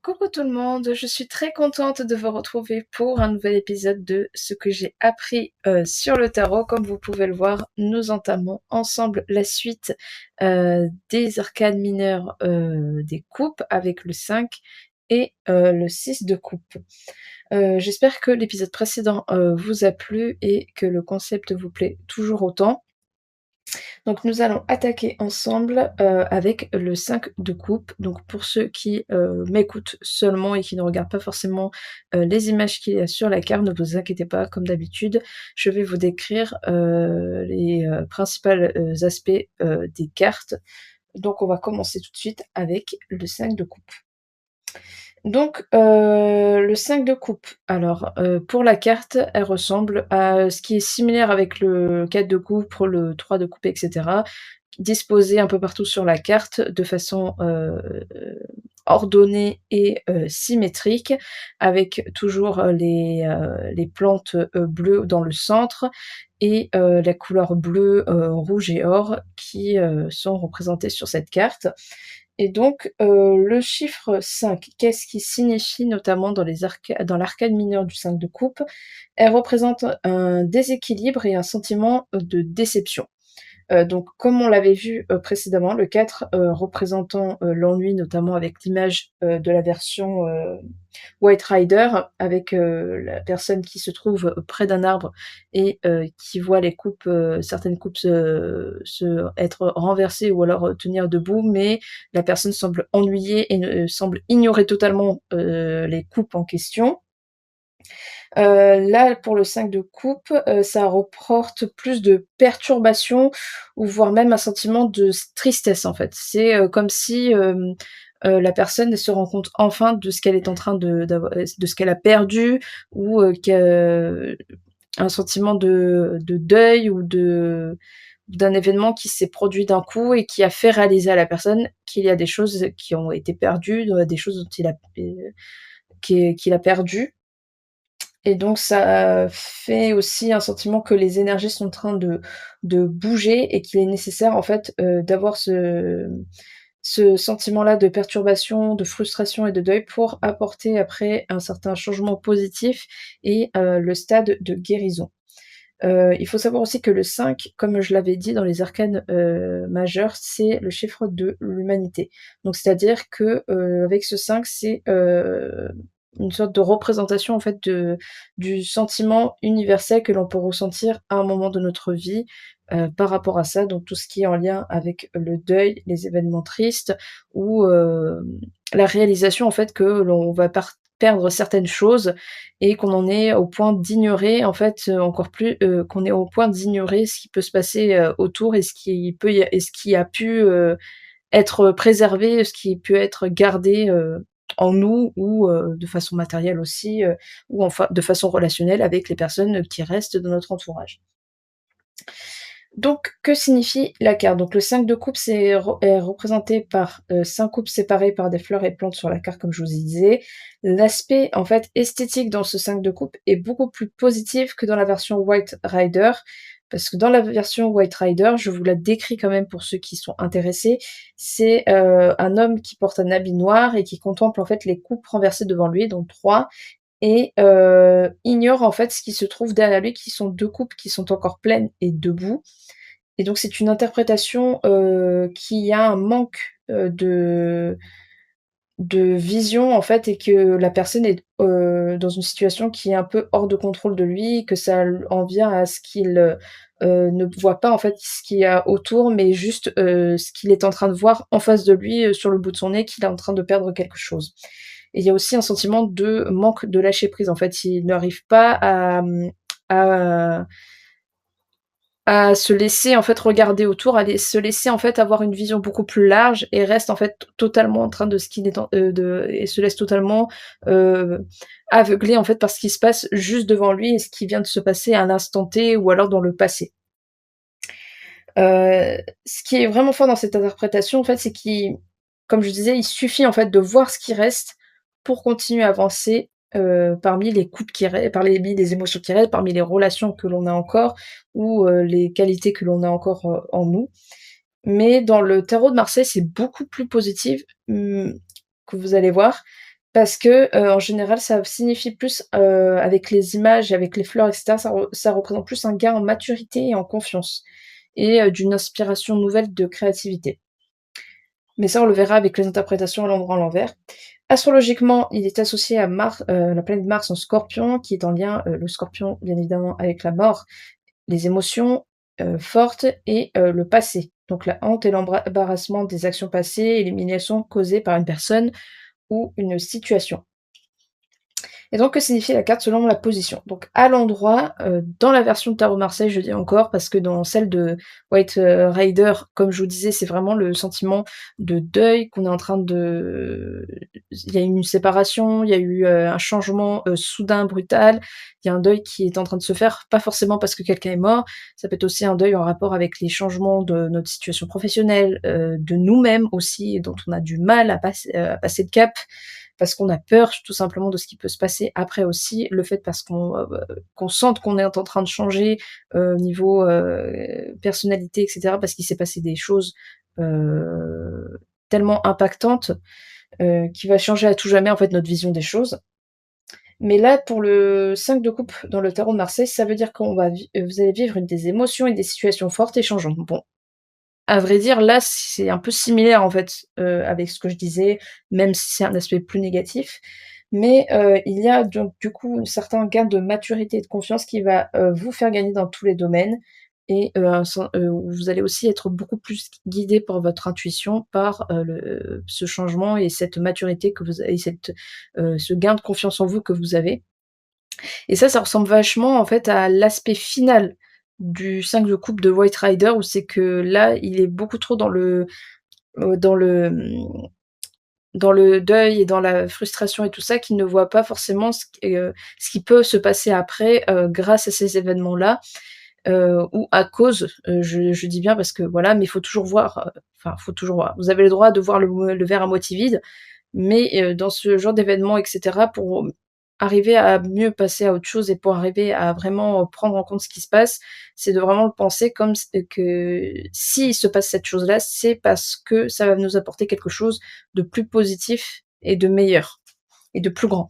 Coucou tout le monde, je suis très contente de vous retrouver pour un nouvel épisode de ce que j'ai appris sur le tarot. Comme vous pouvez le voir, nous entamons ensemble la suite des arcanes mineures des coupes avec le 5 et le 6 de coupe. J'espère que l'épisode précédent vous a plu et que le concept vous plaît toujours autant. Donc nous allons attaquer ensemble avec le 5 de coupe. Donc pour ceux qui m'écoutent seulement et qui ne regardent pas forcément les images qu'il y a sur la carte, ne vous inquiétez pas, comme d'habitude, je vais vous décrire les principaux aspects des cartes. Donc on va commencer tout de suite avec le 5 de coupe. Donc le 5 de coupe, alors pour la carte, elle ressemble à ce qui est similaire avec le 4 de coupe, le 3 de coupe, etc. Disposé un peu partout sur la carte de façon ordonnée et symétrique, avec toujours les plantes bleues dans le centre et la couleur bleu, rouge et or qui sont représentées sur cette carte. Et donc, le chiffre 5, qu'est-ce qui signifie notamment dans l'arcane mineure du 5 de coupe? Elle représente un déséquilibre et un sentiment de déception. Donc comme on l'avait vu précédemment, le 4 représentant l'ennui, notamment avec l'image de la version White Rider, avec la personne qui se trouve près d'un arbre et qui voit les coupes, certaines coupes être renversées ou alors tenir debout, mais la personne semble ennuyée et semble ignorer totalement les coupes en question. Là, pour le 5 de coupe, ça reporte plus de perturbation ou voire même un sentiment de tristesse, en fait. C'est comme si la personne se rend compte enfin de ce qu'elle est en train de ce qu'elle a perdu, ou un sentiment de deuil ou d'un événement qui s'est produit d'un coup et qui a fait réaliser à la personne qu'il y a des choses qui ont été perdues, des choses dont qu'il a perdues. Et donc ça fait aussi un sentiment que les énergies sont en train de bouger et qu'il est nécessaire en fait, d'avoir ce sentiment-là de perturbation, de frustration et de deuil pour apporter après un certain changement positif et le stade de guérison. Il faut savoir aussi que le 5, comme je l'avais dit dans les arcanes majeures, c'est le chiffre de l'humanité. Donc c'est-à-dire que avec ce 5, c'est une sorte de représentation en fait du sentiment universel que l'on peut ressentir à un moment de notre vie par rapport à ça. Donc tout ce qui est en lien avec le deuil, les événements tristes, ou la réalisation en fait que l'on va perdre certaines choses et qu'on en est au point d'ignorer, en fait, encore plus, qu'on est au point d'ignorer ce qui peut se passer autour, et ce qui a pu être préservé, ce qui peut être gardé en nous, ou de façon matérielle aussi, ou enfin de façon relationnelle avec les personnes qui restent dans notre entourage. Donc, que signifie la carte? Donc le 5 de coupe, est représenté par 5 coupes séparées par des fleurs et plantes sur la carte, comme je vous disais. L'aspect en fait esthétique dans ce 5 de coupe est beaucoup plus positif que dans la version White Rider, parce que dans la version White Rider, je vous la décris quand même pour ceux qui sont intéressés, c'est un homme qui porte un habit noir et qui contemple en fait les coupes renversées devant lui, donc 3, et ignore en fait ce qui se trouve derrière lui, qui sont 2 coupes qui sont encore pleines et debout. Et donc c'est une interprétation qui a un manque de vision en fait, et que la personne est dans une situation qui est un peu hors de contrôle de lui, que ça en vient à ce qu'il ne voit pas en fait ce qu'il y a autour, mais juste ce qu'il est en train de voir en face de lui, sur le bout de son nez, qu'il est en train de perdre quelque chose. Et il y a aussi un sentiment de manque de lâcher prise en fait. Il n'arrive pas à se laisser en fait regarder autour, se laisser en fait avoir une vision beaucoup plus large, et reste en fait totalement en train de ce qu'il est et se laisse totalement euh, aveugler en fait par ce qui se passe juste devant lui et ce qui vient de se passer à l'instant T ou alors dans le passé. Ce qui est vraiment fort dans cette interprétation en fait, c'est qu'il, comme je disais, il suffit en fait de voir ce qui reste pour continuer à avancer parmi les coupes qui restent, parmi les émotions qui restent, parmi les relations que l'on a encore, ou les qualités que l'on a encore en nous. Mais dans le tarot de Marseille, c'est beaucoup plus positif, que vous allez voir. Parce que, en général, ça signifie plus, avec les images, avec les fleurs et cetera, ça représente plus un gain en maturité et en confiance et d'une inspiration nouvelle de créativité. Mais ça, on le verra avec les interprétations à l'endroit, à l'envers. Astrologiquement, il est associé à Mars, la planète Mars en Scorpion, qui est en lien, le Scorpion, bien évidemment, avec la mort, les émotions, fortes et le passé. Donc la honte et l'embarrassement des actions passées et l'élimination causée par une personne ou une situation. Et donc, que signifie la carte selon la position? Donc, à l'endroit, dans la version de Tarot Marseille, je dis encore, parce que dans celle de White Rider, comme je vous disais, c'est vraiment le sentiment de deuil qu'on est en train de. Il y a eu une séparation, il y a eu un changement soudain, brutal. Il y a un deuil qui est en train de se faire, pas forcément parce que quelqu'un est mort, ça peut être aussi un deuil en rapport avec les changements de notre situation professionnelle, de nous-mêmes aussi, dont on a du mal à passer le cap parce qu'on a peur tout simplement de ce qui peut se passer après aussi. Le fait parce qu'on sente qu'on est en train de changer niveau personnalité, etc. Parce qu'il s'est passé des choses tellement impactantes qui va changer à tout jamais en fait notre vision des choses. Mais là, pour le 5 de coupe dans le tarot de Marseille, ça veut dire vous allez vivre des émotions et des situations fortes et changeantes. Bon, à vrai dire, là, c'est un peu similaire, en fait, avec ce que je disais, même si c'est un aspect plus négatif. Mais, il y a donc du coup un certain gain de maturité et de confiance qui va, vous faire gagner dans tous les domaines et où vous allez aussi être beaucoup plus guidé par votre intuition, par, ce changement et cette maturité que vous avez, ce gain de confiance en vous que vous avez. Et ça ressemble vachement en fait à l'aspect final du 5 de coupe de White Rider où c'est que là, il est beaucoup trop dans le, dans le deuil et dans la frustration et tout ça, qu'il ne voit pas forcément ce qui peut se passer après, grâce à ces événements-là, ou à cause, je dis bien parce que voilà, mais il faut toujours voir, enfin, faut toujours voir. Vous avez le droit de voir le verre à moitié vide, mais dans ce genre d'événement et cetera, pour arriver à mieux passer à autre chose et pour arriver à vraiment prendre en compte ce qui se passe, c'est de vraiment le penser comme que s'il se passe cette chose-là, c'est parce que ça va nous apporter quelque chose de plus positif et de meilleur et de plus grand.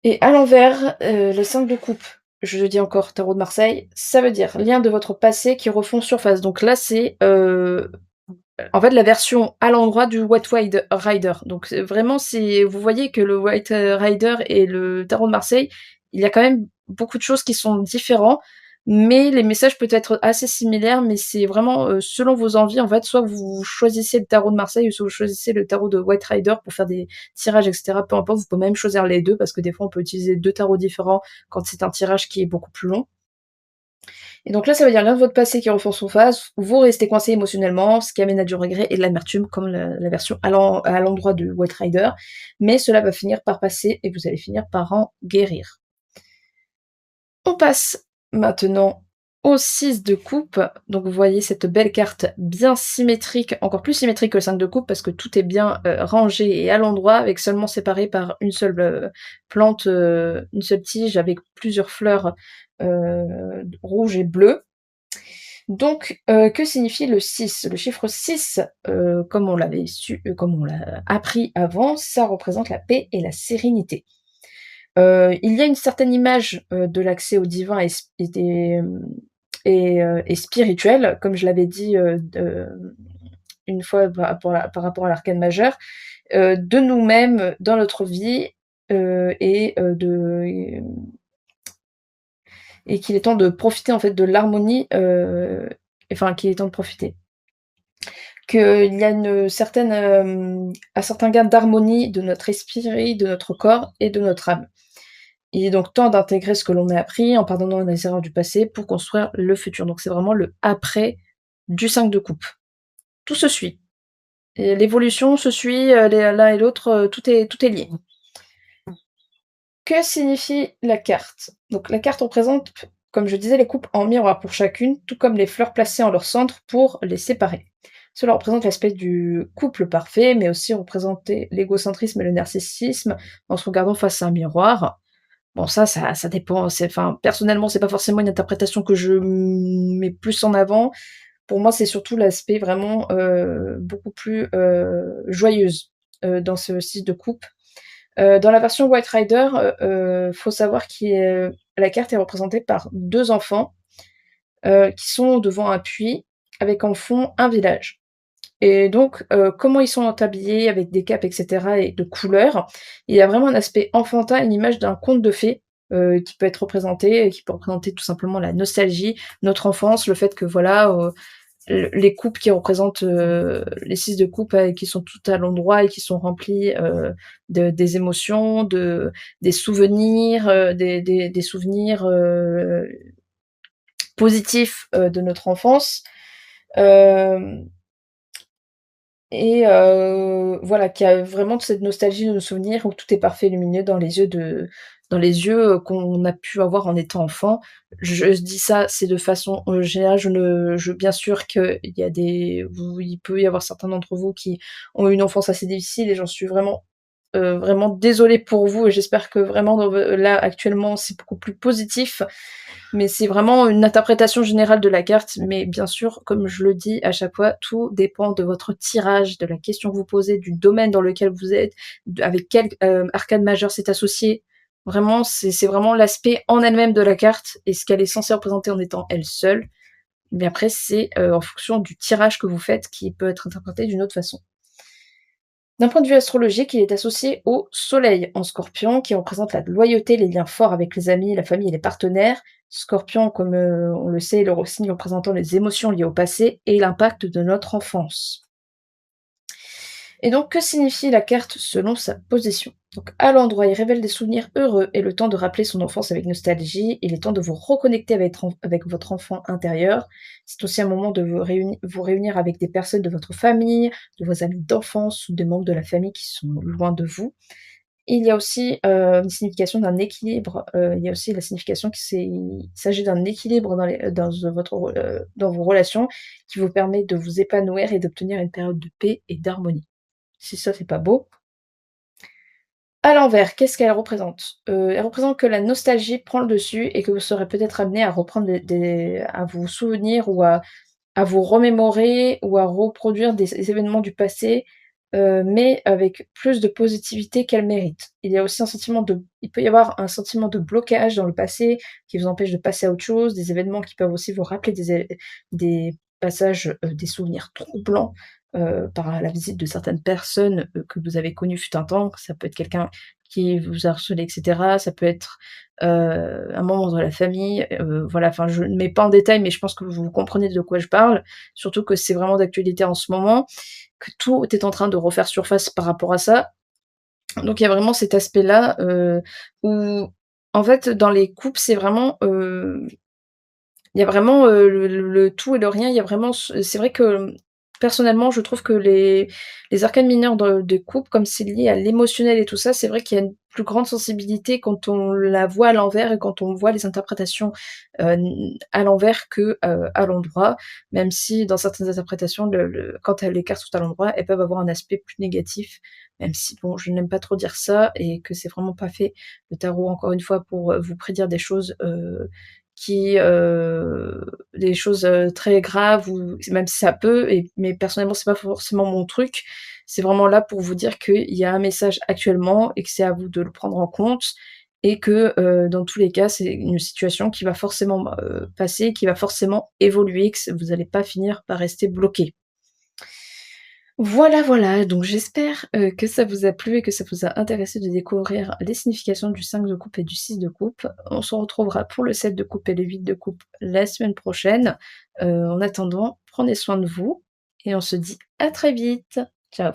Et à l'envers, le 5 de coupe, je le dis encore, tarot de Marseille, ça veut dire liens de votre passé qui refont surface. Donc là, c'est, en fait, la version à l'endroit du White Rider. Donc vraiment, vous voyez que le White Rider et le tarot de Marseille, il y a quand même beaucoup de choses qui sont différents, mais les messages peuvent être assez similaires, mais c'est vraiment, selon vos envies, en fait, soit vous choisissez le tarot de Marseille ou soit vous choisissez le tarot de White Rider pour faire des tirages et cetera. Peu importe, vous pouvez même choisir les 2 parce que des fois, on peut utiliser 2 tarots différents quand c'est un tirage qui est beaucoup plus long. Et donc là, ça veut dire l'un de votre passé qui refont surface, vous restez coincé émotionnellement, ce qui amène à du regret et de l'amertume, comme la version à l'endroit de White Rider, mais cela va finir par passer et vous allez finir par en guérir. On passe maintenant au 6 de coupe. Donc vous voyez cette belle carte bien symétrique, encore plus symétrique que le 5 de coupe parce que tout est bien rangé et à l'endroit, avec seulement séparé par une seule plante, une seule tige avec plusieurs fleurs rouges et bleues. Donc, que signifie le 6? Le chiffre 6, comme on l'avait su, comme on l'a appris avant, ça représente la paix et la sérénité. Il y a une certaine image, de l'accès au divin et spirituel, comme je l'avais dit, une fois par rapport à l'arcane majeur, de nous-mêmes dans notre vie, et qu'il est temps de profiter en fait de l'harmonie, enfin qu'il est temps de profiter. Qu'il y a un certain gain d'harmonie de notre esprit, de notre corps et de notre âme. Il est donc temps d'intégrer ce que l'on a appris en pardonnant les erreurs du passé pour construire le futur. Donc c'est vraiment le après du 5 de coupe. Tout se suit. Et l'évolution se suit, l'un et l'autre, tout est lié. Que signifie la carte? Donc la carte représente, comme je disais, les coupes en miroir pour chacune, tout comme les fleurs placées en leur centre pour les séparer. Cela représente l'aspect du couple parfait, mais aussi représenter l'égocentrisme et le narcissisme en se regardant face à un miroir. Bon ça dépend, enfin, personnellement, c'est pas forcément une interprétation que je mets plus en avant. Pour moi, c'est surtout l'aspect vraiment, beaucoup plus, joyeuse, dans ce style de coupe. Dans la version White Rider, faut savoir la carte est représentée par 2 enfants, qui sont devant un puits avec en fond un village. Et donc, comment ils sont habillés avec des capes et cetera et de couleurs, il y a vraiment un aspect enfantin, une image d'un conte de fées, qui peut être représenté et qui peut représenter tout simplement la nostalgie, notre enfance, le fait que voilà, les coupes qui représentent, les 6 de coupe, qui sont toutes à l'endroit et qui sont remplies, des émotions, des souvenirs, des souvenirs, positifs, de notre enfance. Hem Et voilà, qui a vraiment cette nostalgie de nos souvenirs où tout est parfait, lumineux dans les yeux, qu'on a pu avoir en étant enfant. Je dis ça, c'est de façon, générale, bien sûr qu'il y a il peut y avoir certains d'entre vous qui ont eu une enfance assez difficile et j'en suis vraiment désolée pour vous et j'espère que vraiment là, actuellement, c'est beaucoup plus positif. Mais c'est vraiment une interprétation générale de la carte, mais bien sûr, comme je le dis à chaque fois, tout dépend de votre tirage, de la question que vous posez, du domaine dans lequel vous êtes, avec quel arcane majeur c'est associé. Vraiment, c'est vraiment l'aspect en elle-même de la carte et ce qu'elle est censée représenter en étant elle seule. Mais après, c'est en fonction du tirage que vous faites qui peut être interprété d'une autre façon. D'un point de vue astrologique, il est associé au Soleil en Scorpion, qui représente la loyauté, les liens forts avec les amis, la famille et les partenaires. Scorpion, comme on le sait, est le signe représentant les émotions liées au passé et l'impact de notre enfance. Et donc, que signifie la carte selon sa position? Donc, à l'endroit, il révèle des souvenirs heureux et le temps de rappeler son enfance avec nostalgie. Il est temps de vous reconnecter avec votre enfant intérieur. C'est aussi un moment de vous réunir avec des personnes de votre famille, de vos amis d'enfance ou des membres de la famille qui sont loin de vous. Il y a aussi une signification d'un équilibre. Il y a aussi la signification il s'agit d'un équilibre dans vos relations qui vous permet de vous épanouir et d'obtenir une période de paix et d'harmonie. Si ça, c'est pas beau. À l'envers, qu'est-ce qu'elle représente? Elle représente que la nostalgie prend le dessus et que vous serez peut-être amené à reprendre à vous souvenir ou à vous remémorer ou à reproduire des événements du passé, mais avec plus de positivité qu'elle mérite. Il peut y avoir un sentiment de blocage dans le passé qui vous empêche de passer à autre chose, des événements qui peuvent aussi vous rappeler des passages, des souvenirs troublants, par la visite de certaines personnes, que vous avez connues fut un temps. Ça peut être quelqu'un qui vous a harcelé et cetera, ça peut être, un membre de la famille, voilà, enfin je ne mets pas en détail, mais je pense que vous comprenez de quoi je parle. Surtout que c'est vraiment d'actualité en ce moment, que tout est en train de refaire surface par rapport à ça. Donc il y a vraiment cet aspect-là, où en fait dans les couples, c'est vraiment, il y a vraiment, le tout et le rien. Il y a vraiment c'est vrai que, personnellement, je trouve que les arcanes mineures de couple, comme c'est lié à l'émotionnel et tout ça, c'est vrai qu'il y a une plus grande sensibilité quand on la voit à l'envers et quand on voit les interprétations, à l'envers que, à l'endroit. Même si dans certaines interprétations, quand les cartes sont à l'endroit, elles peuvent avoir un aspect plus négatif, même si bon, je n'aime pas trop dire ça et que c'est vraiment pas fait, le tarot, encore une fois, pour, vous prédire des choses, qui, des choses, très graves ou même si ça peut mais personnellement c'est pas forcément mon truc. C'est vraiment là pour vous dire qu'il y a un message actuellement et que c'est à vous de le prendre en compte et que, dans tous les cas, c'est une situation qui va forcément, passer, qui va forcément évoluer, que vous allez pas finir par rester bloqué. Voilà, voilà, donc j'espère, que ça vous a plu et que ça vous a intéressé de découvrir les significations du 5 de coupe et du 6 de coupe. On se retrouvera pour le 7 de coupe et le 8 de coupe la semaine prochaine. En attendant, prenez soin de vous et on se dit à très vite. Ciao.